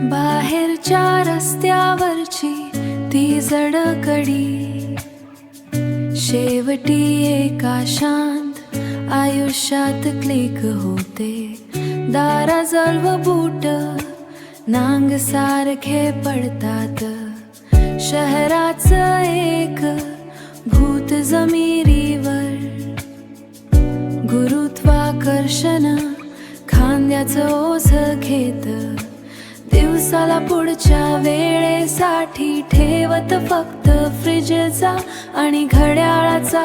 बाहेरच्या रस्त्यावरची ती जडकडी शेवटी एका शांत आयुष्यात क्लिक होते. दाराजवळ बूट नांग सारखे पडतात. शहराचं एक भूत जमिनीवर, गुरुत्वाकर्षण खांद्याचं ओझ घेत. दिवसाला पुढच्या वेळेसाठी ठेवत फक्त फ्रिजचा आणि घड्याळाचा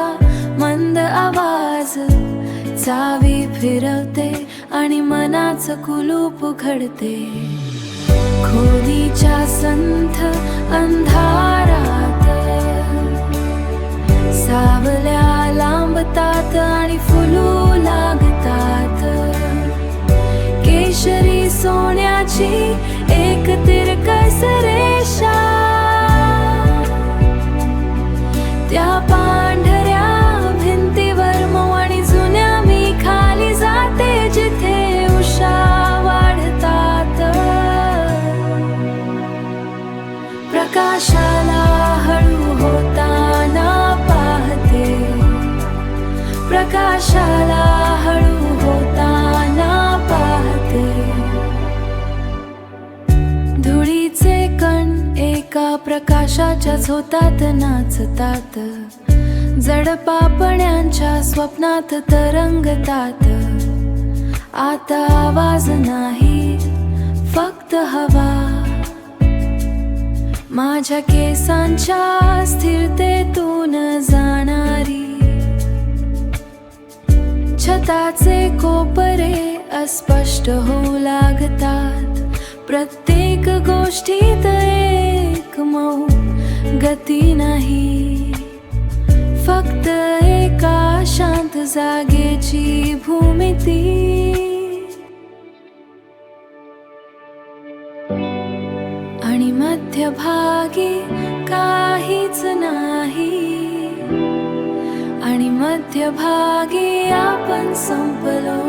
मंद आवाज. चावी फिरवते आणि मनाचं कुलूप उघडते. खोलीच्या संथ अंधारात सावल्या लांबतात आणि फुलू लागतात. केशरी सोन्याची एक तिरकस रेषा त्या पांढऱ्या भिंतीवर मऊ आणि जुन्या मी खाली जाते जिथे उषा वाढतात. प्रकाशाला हळू होताना पाहते. प्रकाशाला हळू होताना पाहते. धुळीचे कण एका प्रकाशाच्या झोतात नाचतात. जड पापण्यांच्या स्वप्नात तरंगतात. आता आवाज नाही फक्त हवा, माझ्या केसांच्या स्थिरतेतून जाणारी. छताचे कोपरे अस्पष्ट होऊ लागतात. प्रत्येक गोष्टीत एक मऊ गती नाही, फक्त एका शांत जागेची भूमिती. आणि मध्यभागी काहीच नाही. आणि मध्यभागी आपण संपलो.